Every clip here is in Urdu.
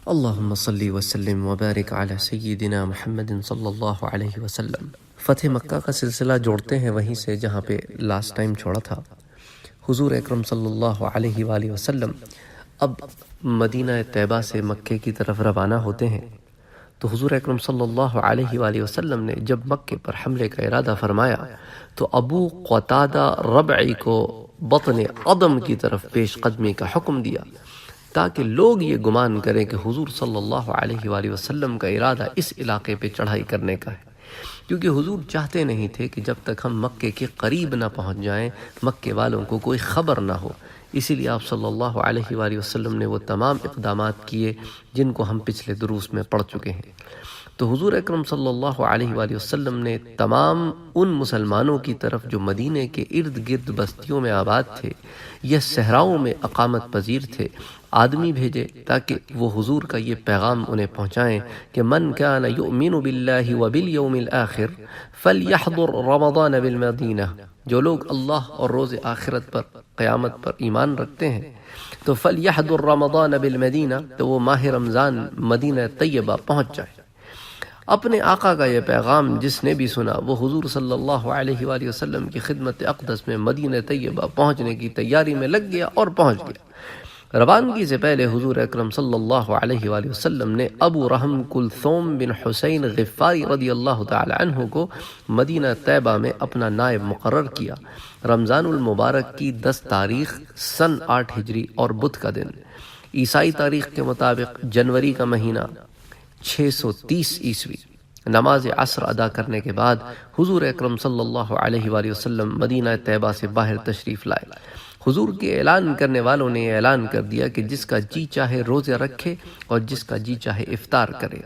اللہم صلی وسلم وبارک علی سیدنا محمد صلی اللہ علیہ وسلم۔ فتح مکہ کا سلسلہ جوڑتے ہیں وہیں سے جہاں پہ لاسٹ ٹائم چھوڑا تھا۔ حضور اکرم صلی اللہ علیہ وآلہ وسلم اب مدینہ طیبہ سے مکے کی طرف روانہ ہوتے ہیں، تو حضور اکرم صلی اللہ علیہ وآلہ وسلم نے جب مکے پر حملے کا ارادہ فرمایا تو ابو قتادہ ربعی کو بطن عدم کی طرف پیش قدمی کا حکم دیا، تاکہ لوگ یہ گمان کریں کہ حضور صلی اللہ علیہ وآلہ وسلم کا ارادہ اس علاقے پہ چڑھائی کرنے کا ہے، کیونکہ حضور چاہتے نہیں تھے کہ جب تک ہم مکے کے قریب نہ پہنچ جائیں مکے والوں کو کوئی خبر نہ ہو۔ اسی لیے آپ صلی اللہ علیہ وآلہ وسلم نے وہ تمام اقدامات کیے جن کو ہم پچھلے دروس میں پڑھ چکے ہیں۔ تو حضور اکرم صلی اللہ علیہ وآلہ وسلم نے تمام ان مسلمانوں کی طرف جو مدینے کے ارد گرد بستیوں میں آباد تھے یا صحراؤں میں اقامت پذیر تھے، آدمی بھیجے تاکہ وہ حضور کا یہ پیغام انہیں پہنچائیں کہ من کان یؤمن باللہ وبالیوم الآخر فلیحضر رمضان بالمدینہ، جو لوگ اللہ اور روز آخرت پر قیامت پر ایمان رکھتے ہیں تو فلیحضر رمضان بالمدینہ، تو وہ ماہ رمضان مدینہ طیبہ پہنچ جائے۔ اپنے آقا کا یہ پیغام جس نے بھی سنا وہ حضور صلی اللہ علیہ وآلہ وسلم کی خدمت اقدس میں مدینہ طیبہ پہنچنے کی تیاری میں لگ گیا اور پہنچ گیا۔ روانگی سے پہلے حضور اکرم صلی اللہ علیہ وآلہ وسلم نے ابو رحم کلثوم بن حسین غفاری رضی اللہ تعالی عنہ کو مدینہ طیبہ میں اپنا نائب مقرر کیا۔ رمضان المبارک کی 10 تاریخ سن 8 ہجری اور بدھ کا دن، عیسائی تاریخ کے مطابق جنوری کا مہینہ 630 عیسوی، نماز عصر ادا کرنے کے بعد حضور اکرم صلی اللہ علیہ وآلہ وسلم مدینہ طیبہ سے باہر تشریف لائے۔ حضور کے اعلان کرنے والوں نے یہ اعلان کر دیا کہ جس کا جی چاہے روزے رکھے اور جس کا جی چاہے افطار کرے۔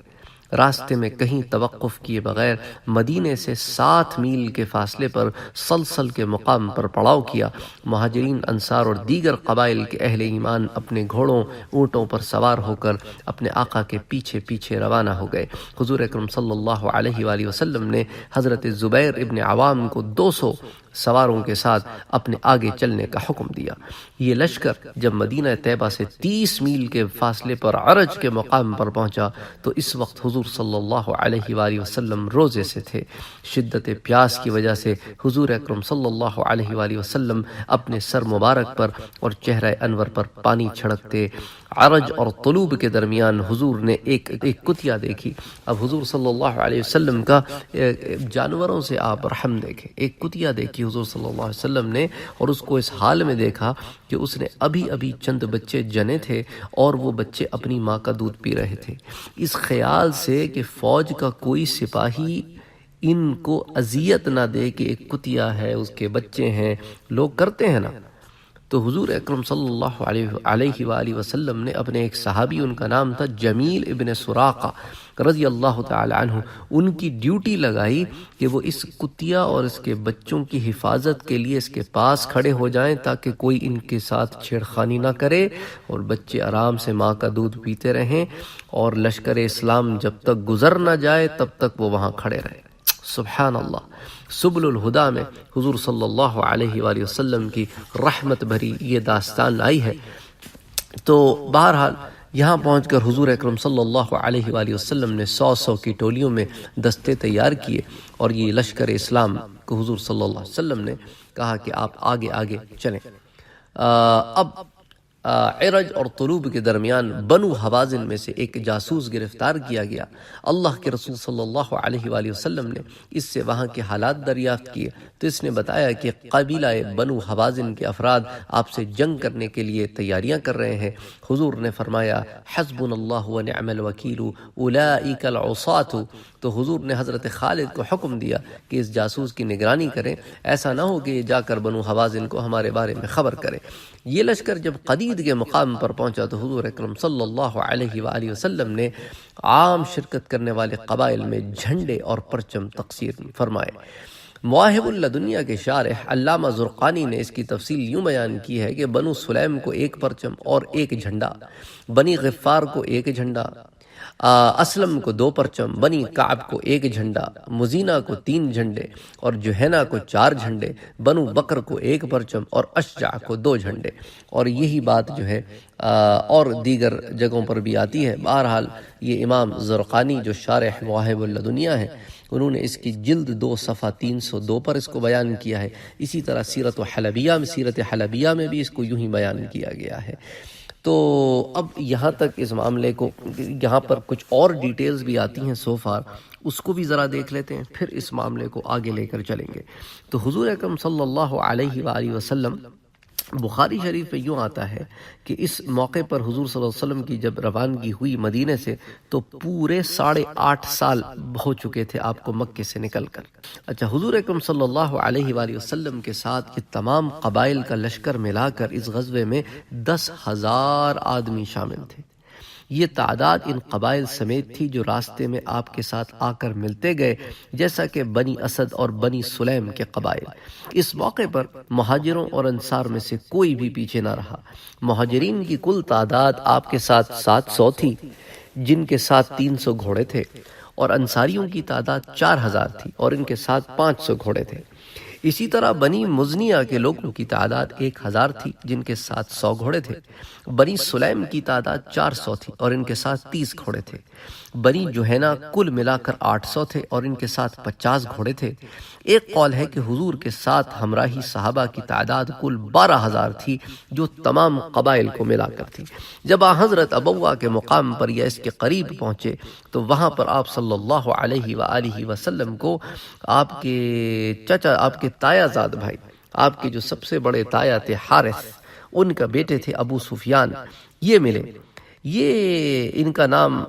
راستے میں کہیں توقف کیے بغیر مدینے سے 7 میل کے فاصلے پر سلسل کے مقام پر پڑاؤ کیا۔ مہاجرین، انصار اور دیگر قبائل کے اہل ایمان اپنے گھوڑوں اونٹوں پر سوار ہو کر اپنے آقا کے پیچھے پیچھے روانہ ہو گئے۔ حضور اکرم صلی اللہ علیہ وآلہ وسلم نے حضرت زبیر ابن عوام کو 200 سواروں کے ساتھ اپنے آگے چلنے کا حکم دیا۔ یہ لشکر جب مدینہ طیبہ سے 30 میل کے فاصلے پر عرج کے مقام پر پہنچا تو اس وقت حضور صلی اللہ علیہ وآلہ وسلم روزے سے تھے۔ شدت پیاس کی وجہ سے حضور اکرم صلی اللہ علیہ وآلہ وسلم اپنے سر مبارک پر اور چہرہ انور پر پانی چھڑکتے۔ عرج اور طلوب کے درمیان حضور نے ایک کتیا دیکھی۔ اب حضور صلی اللہ علیہ وسلم کا جانوروں سے آپ رحم دیکھیں، ایک کتیا دیکھی حضور صلی اللہ علیہ وسلم نے، اور اس کو اس حال میں دیکھا کہ اس نے ابھی چند بچے جنے تھے اور وہ بچے اپنی ماں کا دودھ پی رہے تھے۔ اس خیال سے کہ فوج کا کوئی سپاہی ان کو اذیت نہ دے کہ ایک کتیا ہے، اس کے بچے ہیں، لوگ کرتے ہیں نا، تو حضور اکرم صلی اللہ علیہ وآلہ وسلم نے اپنے ایک صحابی، ان کا نام تھا جمیل ابن سراقہ رضی اللہ تعالی عنہ، ان کی ڈیوٹی لگائی کہ وہ اس کتیا اور اس کے بچوں کی حفاظت کے لیے اس کے پاس کھڑے ہو جائیں تاکہ کوئی ان کے ساتھ چھیڑ خانی نہ کرے اور بچے آرام سے ماں کا دودھ پیتے رہیں، اور لشکر اسلام جب تک گزر نہ جائے تب تک وہ وہاں کھڑے رہیں۔ سبحان اللہ۔ سبل الہدا میں حضور صلی اللہ علیہ وآلہ وسلم کی رحمت بھری یہ داستان آئی ہے۔ تو بہرحال یہاں پہنچ کر حضور اکرم صلی اللہ علیہ وآلہ وسلم نے 100 کی ٹولیوں میں دستے تیار کیے، اور یہ لشکر اسلام کو حضور صلی اللہ علیہ وسلم نے کہا کہ آپ آگے آگے چلیں۔ اب عرج اور طلوب کے درمیان بنو حوازن میں سے ایک جاسوس گرفتار کیا گیا۔ اللہ کے رسول صلی اللہ علیہ وآلہ وسلم نے اس سے وہاں کے حالات دریافت کیے تو اس نے بتایا کہ قبیلہ بنو حوازن کے افراد آپ سے جنگ کرنے کے لیے تیاریاں کر رہے ہیں۔ حضور نے فرمایا حسبنا اللہ ونعم الوکیل اولئک العصاۃ، تو حضور نے حضرت خالد کو حکم دیا کہ اس جاسوس کی نگرانی کریں، ایسا نہ ہو کہ یہ جا کر بنو حوازن کو ہمارے بارے میں خبر کرے۔ یہ لشکر جب قدید کے مقام پر پہنچا تو حضور اکرم صلی اللہ علیہ وآلہ وسلم نے عام شرکت کرنے والے قبائل میں جھنڈے اور پرچم تقسیم فرمائے۔ مواہب اللدنیہ کے شارح علامہ زرقانی نے اس کی تفصیل یوں بیان کی ہے کہ بنو سلیم کو ایک پرچم اور ایک جھنڈا، بنی غفار کو ایک جھنڈا، اسلم کو 2 پرچم، بنی کعب کو 1 جھنڈا، مزینہ کو 3 جھنڈے اور جوہینہ کو 4 جھنڈے، بنو بکر کو 1 پرچم اور اشجع کو 2 جھنڈے۔ اور یہی بات جو ہے اور دیگر جگہوں پر بھی آتی ہے۔ بہرحال یہ امام زرقانی جو شارح مواہب اللدنیہ ہیں، انہوں نے اس کی جلد 2 صفحہ 302 پر اس کو بیان کیا ہے۔ اسی طرح سیرت حلبیہ میں بھی اس کو یوں ہی بیان کیا گیا ہے۔ تو اب یہاں تک اس معاملے کو، یہاں پر کچھ اور ڈیٹیلز بھی آتی ہیں سو فار، اس کو بھی ذرا دیکھ لیتے ہیں، پھر اس معاملے کو آگے لے کر چلیں گے۔ تو حضور اکرم صلی اللہ علیہ وآلہ وسلم، بخاری شریف میں یوں آتا ہے کہ اس موقع پر حضور صلی اللہ علیہ وسلم کی جب روانگی ہوئی مدینے سے تو پورے 8.5 سال ہو چکے تھے آپ کو مکے سے نکل کر۔ اچھا، حضور اکرم صلی اللہ علیہ وآلہ وسلم کے ساتھ یہ تمام قبائل کا لشکر ملا کر اس غزوے میں 10,000 آدمی شامل تھے۔ یہ تعداد ان قبائل سمیت تھی جو راستے میں آپ کے ساتھ آ کر ملتے گئے، جیسا کہ بنی اسد اور بنی سلیم کے قبائل۔ اس موقع پر مہاجروں اور انصار میں سے کوئی بھی پیچھے نہ رہا۔ مہاجرین کی کل تعداد آپ کے ساتھ 700 تھی، جن کے ساتھ 300 گھوڑے تھے، اور انصاریوں کی تعداد 4,000 تھی اور ان کے ساتھ 500 گھوڑے تھے۔ اسی طرح بنی مزنیہ کے لوگوں کی تعداد 1,000 تھی، جن کے ساتھ 100 گھوڑے تھے۔ بنی سلیم کی تعداد 400 تھی اور ان کے ساتھ 30 گھوڑے تھے۔ بنی جوہینہ کل ملا کر 800 تھے اور ان کے ساتھ 50 گھوڑے تھے۔ ایک قول ہے کہ حضور کے ساتھ ہمراہی صحابہ کی تعداد کل 12,000 تھی، جو تمام قبائل کو ملا کر تھی۔ جب حضرت ابوا کے مقام پر یا اس کے قریب پہنچے تو وہاں پر آپ صلی اللہ علیہ وآلہ وسلم کو آپ کے چچا، آپ کے تایا زاد بھائی، آپ کے جو سب سے بڑے تایا تھے حارث، ان کا بیٹے تھے ابو سفیان، یہ ملے۔ یہ ان کا نام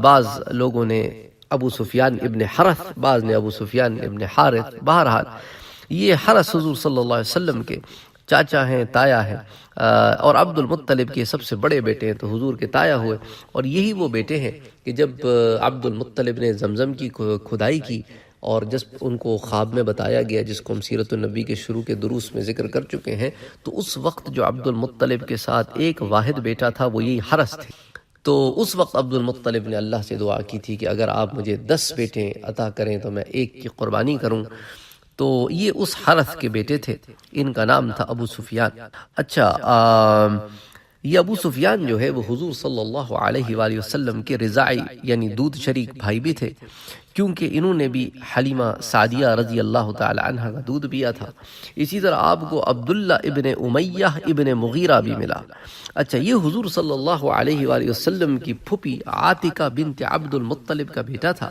بعض لوگوں نے ابو سفیان ابن حرث، بعض نے ابو سفیان ابن حارث۔ بہرحال یہ حرث حضور صلی اللہ علیہ وسلم کے چاچا ہیں، تایا ہیں، اور عبد المطلب کے سب سے بڑے بیٹے ہیں، تو حضور کے تایا ہوئے۔ اور یہی وہ بیٹے ہیں کہ جب عبد المطلب نے زمزم کی کھدائی کی اور جس ان کو خواب میں بتایا گیا، جس کو ہم سیرت النبی کے شروع کے دروس میں ذکر کر چکے ہیں، تو اس وقت جو عبد المطلب کے ساتھ ایک واحد بیٹا تھا وہ یہی حرث تھے۔ تو اس وقت عبد المطلب نے اللہ سے دعا کی تھی کہ اگر آپ مجھے 10 بیٹے عطا کریں تو میں ایک کی قربانی کروں۔ تو یہ اس حرث کے بیٹے تھے، ان کا نام تھا ابو سفیان۔ اچھا، یہ ابو سفیان جو ہے وہ حضور صلی اللہ علیہ وآلہ وسلم کے رضاعی یعنی دودھ شریک بھائی بھی تھے، کیونکہ انہوں نے بھی حلیمہ سعدیہ رضی اللہ تعالی عنہ کا دودھ پیا تھا۔ اسی طرح آپ کو عبداللہ ابن امیہ ابن مغیرہ بھی ملا۔ اچھا، یہ حضور صلی اللہ علیہ وآلہ وسلم کی پھپھی عاتکہ بنت عبد المطلب کا بیٹا تھا،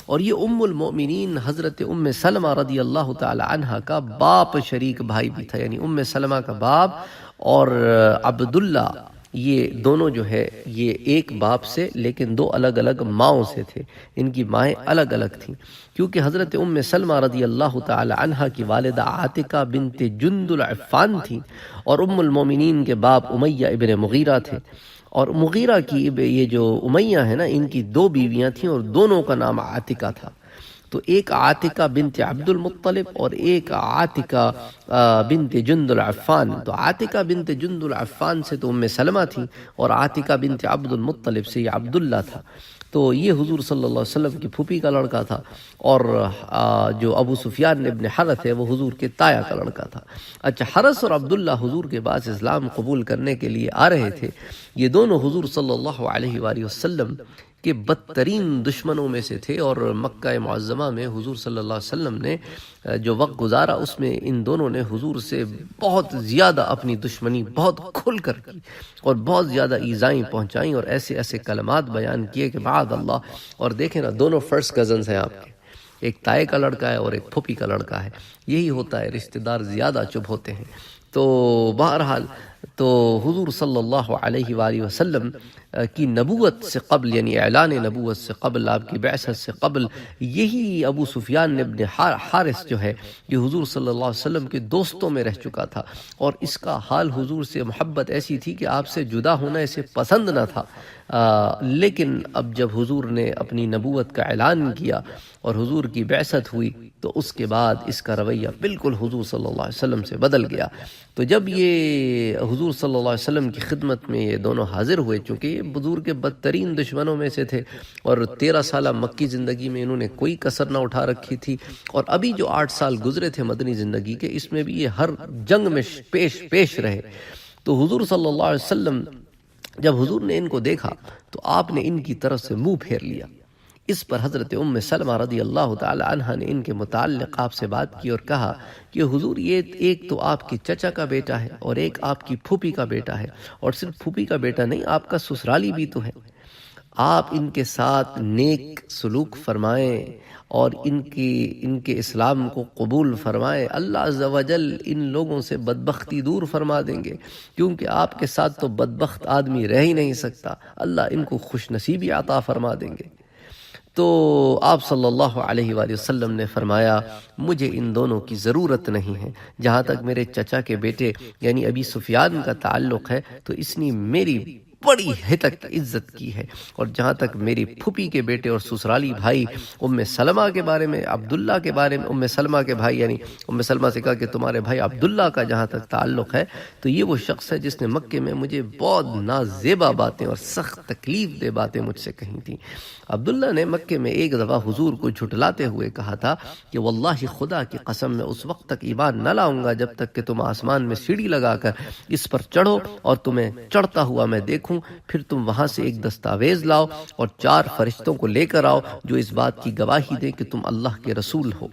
اور یہ ام المؤمنین حضرت ام سلمہ رضی اللہ تعالی عنہ کا باپ شریک بھائی بھی تھا، یعنی ام سلمہ کا باپ اور عبداللہ، یہ دونوں جو ہے یہ ایک باپ سے لیکن 2 الگ الگ ماؤں سے تھے، ان کی مائیں الگ الگ تھیں، کیونکہ حضرت ام سلمہ رضی اللہ تعالی عنہ کی والدہ عاتکہ بنت جندل عفان تھیں، اور ام المومنین کے باپ امیہ ابن مغیرہ تھے۔ اور مغیرہ کی یہ جو امیہ ہے نا، ان کی 2 بیویاں تھیں اور دونوں کا نام عاتکہ تھا۔ تو ایک عاتکہ بنت عبد المطلب اور ایک عاتکہ بنت جند العفان۔ تو عاتکہ بنت جند العفان سے تو ام سلمہ تھی، اور عاتکہ بنت عبد المطلب سے یہ عبداللہ تھا۔ تو یہ حضور صلی اللہ علیہ وسلم کی پھوپھی کا لڑکا تھا، اور جو ابو سفیان ابن حرث ہے وہ حضور کے تایا کا لڑکا تھا۔ اچھا، حرث اور عبداللہ حضور کے پاس اسلام قبول کرنے کے لیے آ رہے تھے۔ یہ دونوں حضور صلی اللہ علیہ وآلہ وسلم کہ بدترین دشمنوں میں سے تھے، اور مکہ معظمہ میں حضور صلی اللہ علیہ وسلم نے جو وقت گزارا اس میں ان دونوں نے حضور سے بہت زیادہ اپنی دشمنی بہت کھل کر کی، اور بہت زیادہ ایذائیں پہنچائیں، اور ایسے ایسے کلمات بیان کیے کہ معاذ اللہ۔ اور دیکھیں نا، دونوں فرسٹ کزنز ہیں آپ کے، ایک تائے کا لڑکا ہے اور ایک پھوپھی کا لڑکا ہے۔ یہی ہوتا ہے، رشتہ دار زیادہ چبھ ہوتے ہیں۔ تو بہرحال تو حضور صلی اللہ علیہ وآلہ وسلم کی نبوت سے قبل، یعنی اعلان نبوت سے قبل، آپ کی بعثت سے قبل، یہی ابو سفیان ابن حارث جو ہے یہ حضور صلی اللہ علیہ وسلم کے دوستوں میں رہ چکا تھا، اور اس کا حال حضور سے محبت ایسی تھی کہ آپ سے جدا ہونا اسے پسند نہ تھا۔ لیکن اب جب حضور نے اپنی نبوت کا اعلان کیا اور حضور کی بعثت ہوئی تو اس کے بعد اس کا رویہ بالکل حضور صلی اللہ علیہ وسلم سے بدل گیا۔ تو جب یہ حضور صلی اللہ علیہ وسلم کی خدمت میں یہ دونوں حاضر ہوئے، چونکہ یہ بزرگ کے بدترین دشمنوں میں سے تھے، اور 13 سالہ مکی زندگی میں انہوں نے کوئی کسر نہ اٹھا رکھی تھی، اور ابھی جو 8 سال گزرے تھے مدنی زندگی کے، اس میں بھی یہ ہر جنگ میں پیش رہے۔ تو حضور صلی اللہ علیہ وسلم جب حضور نے ان کو دیکھا تو آپ نے ان کی طرف سے منہ پھیر لیا۔ اس پر حضرت ام سلمہ رضی اللہ تعالی عنہ نے ان کے متعلق آپ سے بات کی اور کہا کہ حضور یہ ایک تو آپ کے چچا کا بیٹا ہے اور ایک آپ کی پھوپھی کا بیٹا ہے، اور صرف پھوپھی کا بیٹا نہیں، آپ کا سسرالی بھی تو ہے، آپ ان کے ساتھ نیک سلوک فرمائیں اور ان کے اسلام کو قبول فرمائیں، اللہ عز و جل ان لوگوں سے بدبختی دور فرما دیں گے، کیونکہ آپ کے ساتھ تو بدبخت آدمی رہ ہی نہیں سکتا، اللہ ان کو خوش نصیبی عطا فرما دیں گے۔ تو آپ صلی اللہ علیہ وآلہ وسلم نے فرمایا مجھے ان دونوں کی ضرورت نہیں ہے، جہاں تک میرے چچا کے بیٹے یعنی ابی سفیان کا تعلق ہے تو اس نے میری بڑی حد تک عزت کی ہے، اور جہاں تک میری پھوپھی کے بیٹے اور سسرالی بھائی ام سلمہ کے بارے میں، عبداللہ کے بارے میں، ام سلمہ کے بھائی یعنی ام سلمہ سے کہا کہ تمہارے بھائی عبداللہ کا جہاں تک تعلق ہے تو یہ وہ شخص ہے جس نے مکے میں مجھے بہت نازیبا باتیں اور سخت تکلیف دہ باتیں مجھ سے کہی تھیں۔ عبداللہ نے مکے میں ایک دفعہ حضور کو جھٹلاتے ہوئے کہا تھا کہ واللہ خدا کی قسم میں اس وقت تک ایمان نہ لاؤں گا جب تک کہ تم آسمان میں سیڑھی لگا کر اس پر چڑھو اور تمہیں چڑھتا ہوا میں دیکھوں، پھر تم وہاں سے ایک دستاویز لاؤ اور 4 فرشتوں کو لے کر آؤ جو اس بات کی گواہی دیں کہ تم اللہ کے رسول ہو۔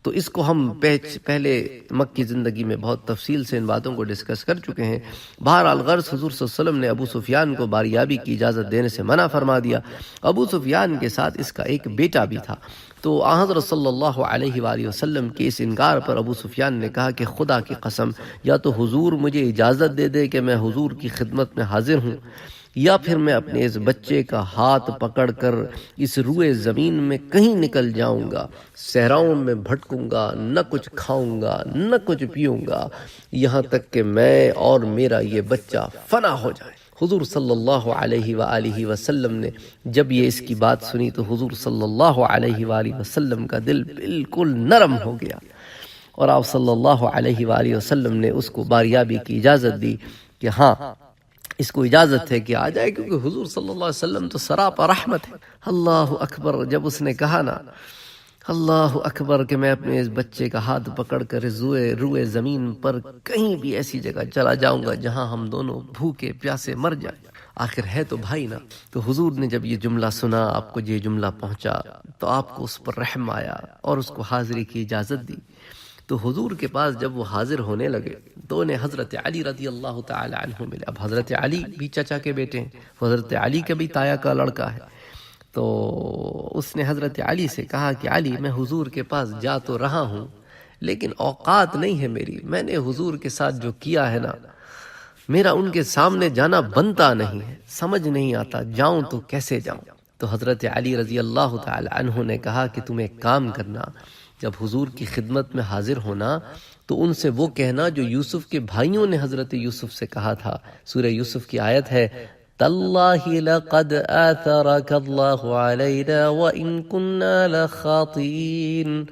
تو اس کو ہم پہلے مکی زندگی میں بہت تفصیل سے ان باتوں کو ڈسکس کر چکے ہیں۔ بہرحال غرض حضور صلی اللہ علیہ وسلم نے ابو سفیان کو باریابی کی اجازت دینے سے منع فرما دیا۔ ابو سفیان کے ساتھ اس کا ایک بیٹا بھی تھا، تو حضرت صلی اللہ علیہ وآلہ وسلم کے اس انکار پر ابو سفیان نے کہا کہ خدا کی قسم یا تو حضور مجھے اجازت دے دے کہ میں حضور کی خدمت میں حاضر ہوں، یا پھر میں اپنے اس بچے کا ہاتھ پکڑ کر اس روئے زمین میں کہیں نکل جاؤں گا، صحراؤں میں بھٹکوں گا، نہ کچھ کھاؤں گا نہ کچھ پیوں گا، یہاں تک کہ میں اور میرا یہ بچہ فنا ہو جائے۔ حضور صلی اللہ علیہ وآلہ وسلم نے جب یہ اس کی بات سنی تو حضور صلی اللہ علیہ وآلہ وسلم کا دل بالکل نرم ہو گیا، اور آپ صلی اللہ علیہ وآلہ وسلم نے اس کو باریابی کی اجازت دی کہ ہاں اس کو اجازت ہے کہ آ جائے، کیونکہ حضور صلی اللہ علیہ وسلم تو سراپا رحمت ہے۔ اللہ اکبر، جب اس نے کہا نا اللہ اکبر کہ میں اپنے اس بچے کا ہاتھ پکڑ کر روئے زمین پر کہیں بھی ایسی جگہ چلا جاؤں گا جہاں ہم دونوں بھوکے پیاسے مر جائیں، آخر ہے تو بھائی نا۔ تو حضور نے جب یہ جملہ سنا، آپ کو یہ جملہ پہنچا تو آپ کو اس پر رحم آیا اور اس کو حاضری کی اجازت دی۔ تو حضور کے پاس جب وہ حاضر ہونے لگے تو انہیں حضرت علی رضی اللہ تعالی عنہ ملے۔ اب حضرت علی بھی چچا کے بیٹے ہیں، حضرت علی کا بھی تایا کا لڑکا ہے، تو اس نے حضرت علی سے کہا کہ علی میں حضور کے پاس جا تو رہا ہوں لیکن اوقات نہیں ہے میری، میں نے حضور کے ساتھ جو کیا ہے نا میرا ان کے سامنے جانا بنتا نہیں ہے، سمجھ نہیں آتا جاؤں تو کیسے جاؤں۔ تو حضرت علی رضی اللہ تعالی عنہ نے کہا کہ تم ایک کام کرنا، جب حضور کی خدمت میں حاضر ہونا تو ان سے وہ کہنا جو یوسف کے بھائیوں نے حضرت یوسف سے کہا تھا۔ سورہ یوسف کی آیت ہے تَاللَّهِ لَقَدْ آثَرَكَ اللَّهُ عَلَيْنَا وَإِن كُنَّا لَخَاطِئِينَ،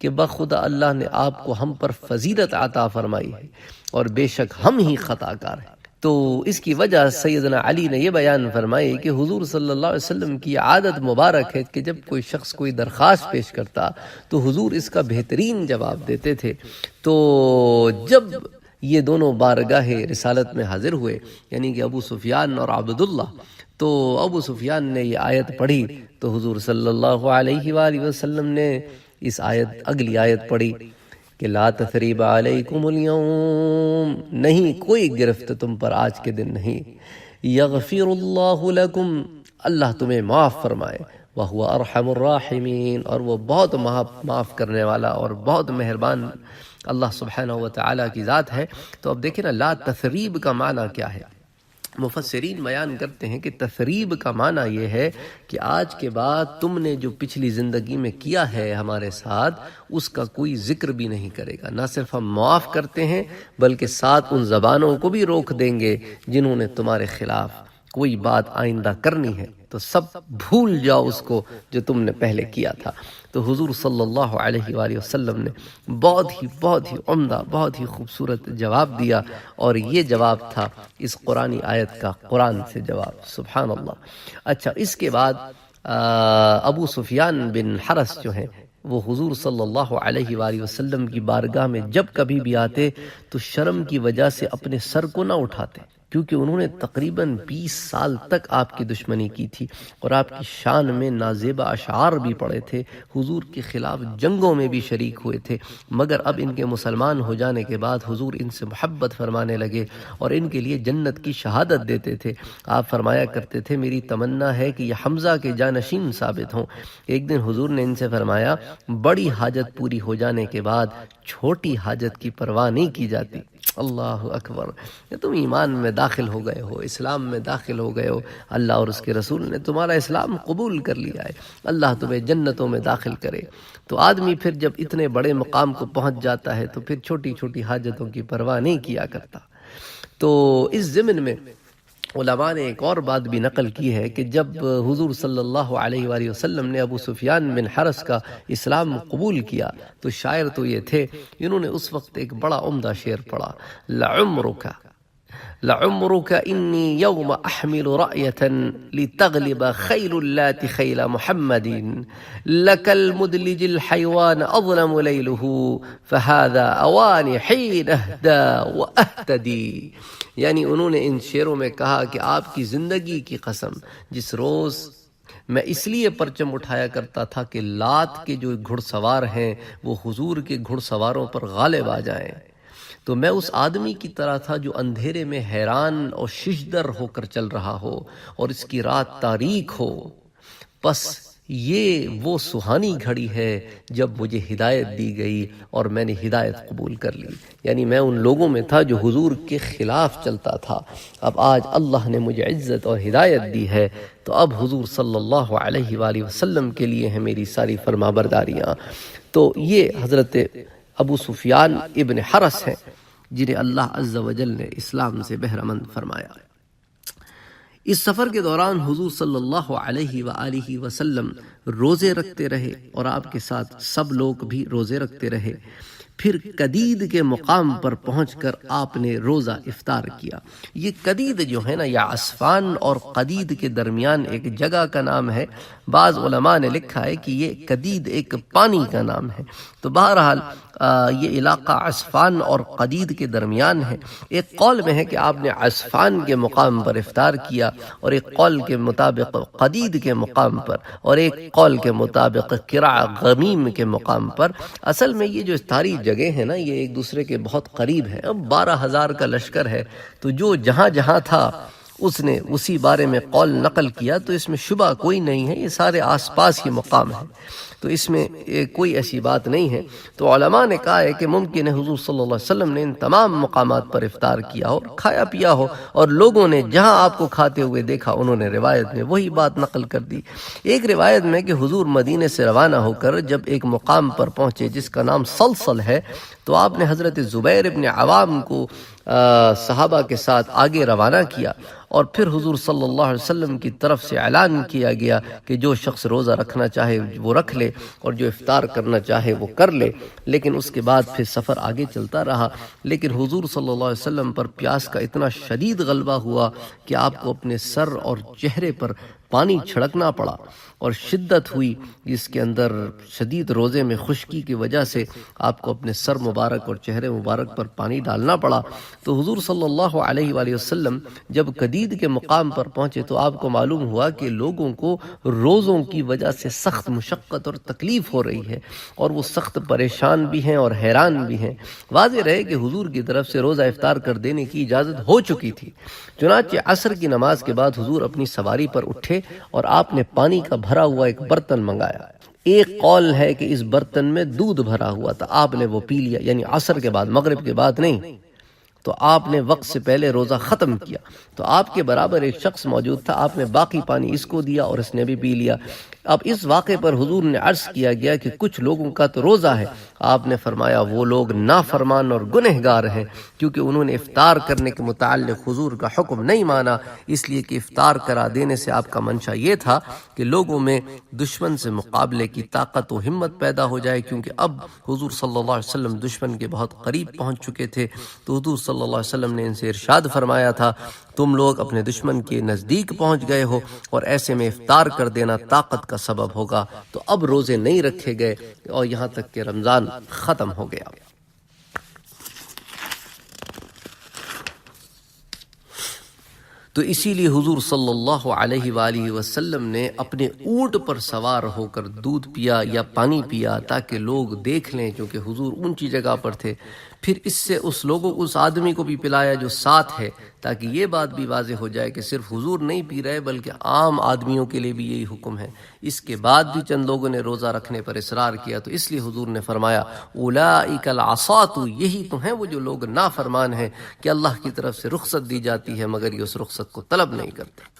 کہ بخدا اللہ نے آپ کو ہم پر فضیلت عطا فرمائی ہے اور بے شک ہم ہی خطا کار ہیں۔ تو اس کی وجہ سیدنا علی نے یہ بیان فرمائی کہ حضور صلی اللہ علیہ وسلم کی عادت مبارک ہے کہ جب کوئی شخص کوئی درخواست پیش کرتا تو حضور اس کا بہترین جواب دیتے تھے۔ تو جب یہ دونوں بارگاہ رسالت میں حاضر ہوئے یعنی کہ ابو سفیان اور عبداللہ، تو ابو سفیان نے یہ آیت پڑھی تو حضور صلی اللہ علیہ وآلہ وسلم نے اس اگلی آیت پڑھی کہ لا تثریب علیکم اليوم، نہیں کوئی گرفت تم پر آج کے دن نہیں، یغفر اللہ لکم، اللہ تمہیں معاف فرمائے، وہو ارحم الراحمین، اور وہ بہت معاف کرنے والا اور بہت مہربان اللہ سبحانہ وتعالی کی ذات ہے۔ تو اب دیکھیں نا لا تثریب کا معنی کیا ہے۔ مفسرین بیان کرتے ہیں کہ تثریب کا معنی یہ ہے کہ آج کے بعد تم نے جو پچھلی زندگی میں کیا ہے ہمارے ساتھ اس کا کوئی ذکر بھی نہیں کرے گا، نہ صرف ہم معاف کرتے ہیں بلکہ ساتھ ان زبانوں کو بھی روک دیں گے جنہوں نے تمہارے خلاف کوئی بات آئندہ کرنی ہے تو سب بھول جاؤ اس کو جو تم نے پہلے کیا تھا۔ تو حضور صلی اللہ علیہ وآلہ وسلم نے بہت ہی عمدہ، بہت ہی خوبصورت جواب دیا، اور یہ جواب تھا اس قرآنی آیت کا، قرآن سے جواب۔ سبحان اللہ۔ اچھا، اس کے بعد ابو سفیان بن حرس جو ہیں وہ حضور صلی اللہ علیہ وآلہ وسلم کی بارگاہ میں جب کبھی بھی آتے تو شرم کی وجہ سے اپنے سر کو نہ اٹھاتے، کیونکہ انہوں نے تقریباً 20 سال تک آپ کی دشمنی کی تھی اور آپ کی شان میں نازیبہ اشعار بھی پڑے تھے، حضور کے خلاف جنگوں میں بھی شریک ہوئے تھے، مگر اب ان کے مسلمان ہو جانے کے بعد حضور ان سے محبت فرمانے لگے اور ان کے لیے جنت کی شہادت دیتے تھے۔ آپ فرمایا کرتے تھے میری تمنا ہے کہ یہ حمزہ کے جانشین ثابت ہوں۔ ایک دن حضور نے ان سے فرمایا بڑی حاجت پوری ہو جانے کے بعد چھوٹی حاجت کی پرواہ نہیں کی جاتی۔ اللہ اکبر، تم ایمان میں داخل ہو گئے ہو، اسلام میں داخل ہو گئے ہو، اللہ اور اس کے رسول نے تمہارا اسلام قبول کر لیا ہے، اللہ تمہیں جنتوں میں داخل کرے۔ تو آدمی پھر جب اتنے بڑے مقام کو پہنچ جاتا ہے تو پھر چھوٹی چھوٹی حاجتوں کی پرواہ نہیں کیا کرتا۔ تو اس ضمن میں علماء نے ایک اور بات بھی نقل کی ہے کہ جب حضور صلی اللہ علیہ وآلہ وسلم نے ابو سفیان بن حرس کا اسلام قبول کیا تو شاعر تو یہ تھے، انہوں نے اس وقت ایک بڑا عمدہ شعر پڑھا، لعمرك إني يوم أحمل رأية لتغلب خيل اللات خيل محمد لك المدلج الحيوان أظلم ليله فهذا أواني حين أهدى وأهتدي۔ یعنی انہوں نے ان شعروں میں کہا کہ آپ کی زندگی کی قسم، جس روز میں اس لیے پرچم اٹھایا کرتا تھا کہ لات کے جو گھڑ سوار ہیں وہ حضور کے گھڑ سواروں پر غالب آ جائیں، تو میں اس آدمی کی طرح تھا جو اندھیرے میں حیران اور ششدر ہو کر چل رہا ہو اور اس کی رات تاریک ہو۔ پس یہ وہ سہانی گھڑی ہے جب مجھے ہدایت دی گئی اور میں نے ہدایت قبول کر لی۔ یعنی میں ان لوگوں میں تھا جو حضور کے خلاف چلتا تھا، اب آج اللہ نے مجھے عزت اور ہدایت دی ہے تو اب حضور صلی اللہ علیہ وآلہ وسلم کے لیے ہیں میری ساری فرما برداریاں۔ تو یہ حضرت ابو سفیان ابن حرس ہیں جنہیں اللہ عز و جل نے اسلام سے بہرمند فرمایا۔ اس سفر کے دوران حضور صلی اللہ علیہ وآلہ وسلم روزے رکھتے رہے اور آپ کے ساتھ سب لوگ بھی روزے رکھتے رہے۔ پھر قدید کے مقام پر پہنچ کر آپ نے روزہ افطار کیا۔ یہ قدید جو ہے نا، یا عصفان اور قدید کے درمیان ایک جگہ کا نام ہے، بعض علماء نے لکھا ہے کہ یہ قدید ایک پانی کا نام ہے۔ تو بہرحال یہ علاقہ عصفان اور قدید کے درمیان ہے۔ ایک قول میں ہے کہ آپ نے عصفان کے مقام پر افطار کیا، اور ایک قول کے مطابق قدید کے مقام پر، اور ایک قول کے مطابق قرع غمیم کے مقام پر۔ اصل میں یہ جو ساری جگہ ہیں نا، یہ ایک دوسرے کے بہت قریب ہیں۔ اب 12,000 کا لشکر ہے، تو جو جہاں جہاں تھا اس نے اسی بارے میں قول نقل کیا، تو اس میں شبہ کوئی نہیں ہے، یہ سارے آس پاس ہی مقام ہیں، تو اس میں کوئی ایسی بات نہیں ہے۔ تو علماء نے کہا ہے کہ ممکن ہے حضور صلی اللہ علیہ وسلم نے ان تمام مقامات پر افطار کیا ہو، کھایا پیا ہو، اور لوگوں نے جہاں آپ کو کھاتے ہوئے دیکھا انہوں نے روایت میں وہی بات نقل کر دی۔ ایک روایت میں کہ حضور مدینے سے روانہ ہو کر جب ایک مقام پر پہنچے جس کا نام سلسل ہے، تو آپ نے حضرت زبیر ابن عوام کو صحابہ کے ساتھ آگے روانہ کیا، اور پھر حضور صلی اللہ علیہ وسلم کی طرف سے اعلان کیا گیا کہ جو شخص روزہ رکھنا چاہے وہ رکھ لے اور جو افطار کرنا چاہے وہ کر لے۔ لیکن اس کے بعد پھر سفر آگے چلتا رہا، لیکن حضور صلی اللہ علیہ وسلم پر پیاس کا اتنا شدید غلبہ ہوا کہ آپ کو اپنے سر اور چہرے پر پانی چھڑکنا پڑا، اور شدت ہوئی جس کے اندر شدید روزے میں خشکی کی وجہ سے آپ کو اپنے سر مبارک اور چہرے مبارک پر پانی ڈالنا پڑا۔ تو حضور صلی اللہ علیہ وآلہ وسلم جب قدید کے مقام پر پہنچے تو آپ کو معلوم ہوا کہ لوگوں کو روزوں کی وجہ سے سخت مشقت اور تکلیف ہو رہی ہے، اور وہ سخت پریشان بھی ہیں اور حیران بھی ہیں۔ واضح رہے کہ حضور کی طرف سے روزہ افطار کر دینے کی اجازت ہو چکی تھی۔ چنانچہ عصر کی نماز کے بعد حضور اپنی سواری پر اٹھے اور آپ نے پانی کا بھرا ہوا ایک برتن منگایا۔ ایک قول ہے کہ اس برتن میں دودھ بھرا ہوا تھا، آپ نے وہ پی لیا، یعنی عصر کے بعد، مغرب کے بعد نہیں۔ تو آپ نے وقت سے پہلے روزہ ختم کیا، تو آپ کے برابر ایک شخص موجود تھا، آپ نے باقی پانی اس کو دیا اور اس نے بھی پی لیا۔ اب اس واقعے پر حضور نے عرض کیا گیا کہ کچھ لوگوں کا تو روزہ ہے، آپ نے فرمایا وہ لوگ نافرمان اور گنہگار ہیں، کیونکہ انہوں نے افطار کرنے کے متعلق حضور کا حکم نہیں مانا، اس لیے کہ افطار کرا دینے سے آپ کا منشا یہ تھا کہ لوگوں میں دشمن سے مقابلے کی طاقت و ہمت پیدا ہو جائے، کیونکہ اب حضور صلی اللہ علیہ وسلم دشمن کے بہت قریب پہنچ چکے تھے۔ تو حضور صلی اللہ علیہ وسلم نے ان سے ارشاد فرمایا تھا، تم لوگ اپنے دشمن کے نزدیک پہنچ گئے ہو اور ایسے میں افطار کر دینا طاقت کا سبب ہوگا۔ تو اب روزے نہیں رکھے گئے اور یہاں تک کہ رمضان ختم ہو گیا۔ تو اسی لیے حضور صلی اللہ علیہ وآلہ وسلم نے اپنے اونٹ پر سوار ہو کر دودھ پیا یا پانی پیا تاکہ لوگ دیکھ لیں، کیونکہ حضور اونچی جگہ پر تھے۔ پھر اس سے اس آدمی کو بھی پلایا جو ساتھ ہے، تاکہ یہ بات بھی واضح ہو جائے کہ صرف حضور نہیں پی رہے بلکہ عام آدمیوں کے لیے بھی یہی حکم ہے۔ اس کے بعد بھی چند لوگوں نے روزہ رکھنے پر اصرار کیا، تو اس لیے حضور نے فرمایا اولئک العصاۃ، یہی تو ہیں وہ جو لوگ نافرمان ہیں کہ اللہ کی طرف سے رخصت دی جاتی ہے مگر یہ اس رخصت کو طلب نہیں کرتے۔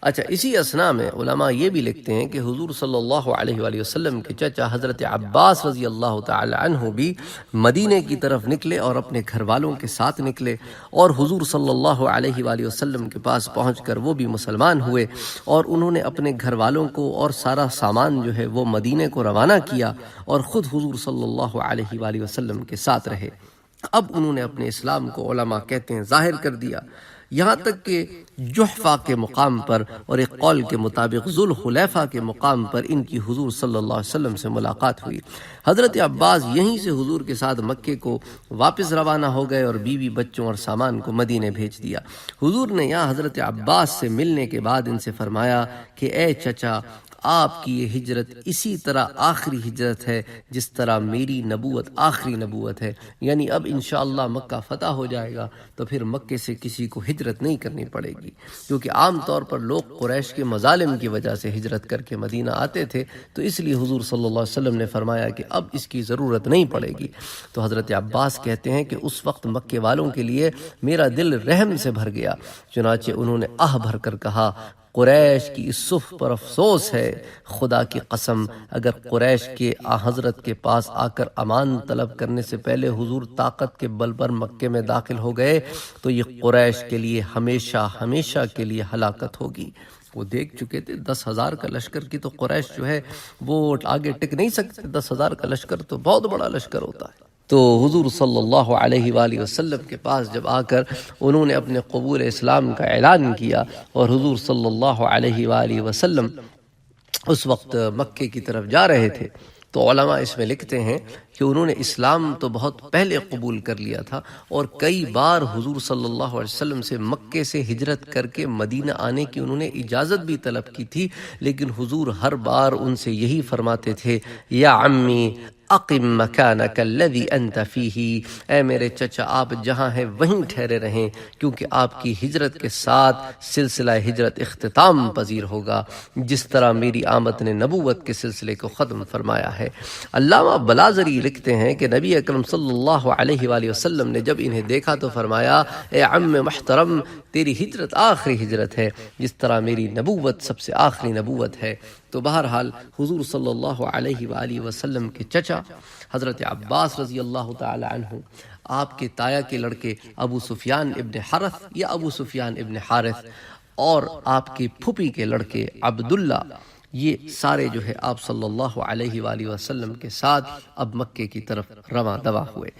اچھا، اسی اثناء میں علماء یہ بھی لکھتے ہیں کہ حضور صلی اللہ علیہ وآلہ وسلم کے چچا حضرت عباس رضی اللہ تعالی عنہ بھی مدینے کی طرف نکلے اور اپنے گھر والوں کے ساتھ نکلے، اور حضور صلی اللہ علیہ وآلہ وسلم کے پاس پہنچ کر وہ بھی مسلمان ہوئے، اور انہوں نے اپنے گھر والوں کو اور سارا سامان جو ہے وہ مدینے کو روانہ کیا اور خود حضور صلی اللہ علیہ وآلہ وسلم کے ساتھ رہے۔ اب انہوں نے اپنے اسلام کو علماء کہتے ہیں ظاہر کر دیا، یہاں تک کہ جحفہ کے مقام پر اور ایک قول کے مطابق ذوالخلیفہ کے مقام پر ان کی حضور صلی اللہ علیہ وسلم سے ملاقات ہوئی۔ حضرت عباس یہیں سے حضور کے ساتھ مکے کو واپس روانہ ہو گئے اور بیوی بچوں اور سامان کو مدینے بھیج دیا۔ حضور نے یہاں حضرت عباس سے ملنے کے بعد ان سے فرمایا کہ اے چچا، آپ کی یہ ہجرت اسی طرح آخری ہجرت ہے جس طرح میری نبوت آخری نبوت ہے، یعنی اب انشاءاللہ مکہ فتح ہو جائے گا تو پھر مکے سے کسی کو ہجرت نہیں کرنی پڑے گی، کیونکہ عام طور پر لوگ قریش کے مظالم کی وجہ سے ہجرت کر کے مدینہ آتے تھے، تو اس لیے حضور صلی اللہ علیہ وسلم نے فرمایا کہ اب اس کی ضرورت نہیں پڑے گی۔ تو حضرت عباس کہتے ہیں کہ اس وقت مکے والوں کے لیے میرا دل رحم سے بھر گیا، چنانچہ انہوں نے آہ بھر کر کہا، قریش کی اس صف پر افسوس ہے، خدا کی قسم اگر قریش کے حضرت کے پاس آ کر امان طلب کرنے سے پہلے حضور طاقت کے بل پر مکے میں داخل ہو گئے تو یہ قریش کے لیے ہمیشہ ہمیشہ کے لیے ہلاکت ہوگی۔ وہ دیکھ چکے تھے 10,000 کا لشکر کی تو قریش جو ہے وہ آگے ٹک نہیں سکتے، 10,000 کا لشکر تو بہت بڑا لشکر ہوتا ہے۔ تو حضور صلی اللہ علیہ وآلہ وسلم کے پاس جب آ کر انہوں نے اپنے قبول اسلام کا اعلان کیا، اور حضور صلی اللہ علیہ وآلہ وسلم اس وقت مکے کی طرف جا رہے تھے، تو علماء اس میں لکھتے ہیں کہ انہوں نے اسلام تو بہت پہلے قبول کر لیا تھا، اور کئی بار حضور صلی اللہ علیہ وسلم سے مکے سے ہجرت کر کے مدینہ آنے کی انہوں نے اجازت بھی طلب کی تھی، لیکن حضور ہر بار ان سے یہی فرماتے تھے، یا عمی اقم مکانک الذی انت فیہ، اے میرے چچا آپ جہاں ہیں وہیں ٹھہرے رہیں، کیونکہ آپ کی ہجرت کے ساتھ سلسلہ ہجرت اختتام پذیر ہوگا، جس طرح میری آمد نے نبوت کے سلسلے کو ختم فرمایا ہے۔ علامہ بلازری لکھتے ہیں کہ نبی اکرم صلی اللہ علیہ وآلہ وسلم نے جب انہیں دیکھا تو فرمایا، اے عم محترم، تیری ہجرت آخری ہجرت ہے جس طرح میری نبوت سب سے آخری نبوت ہے۔ تو بہرحال حضور صلی اللہ علیہ وآلہ وسلم کے چچا حضرت عباس رضی اللہ تعالی عنہ، آپ کے تایا کے لڑکے ابو سفیان ابن حرث یا ابو سفیان ابن حارث، اور آپ کے پھوپھی کے لڑکے عبداللہ، یہ سارے جو ہے آپ صلی اللہ علیہ وآلہ وسلم کے ساتھ اب مکے کی طرف رواں دوا ہوئے۔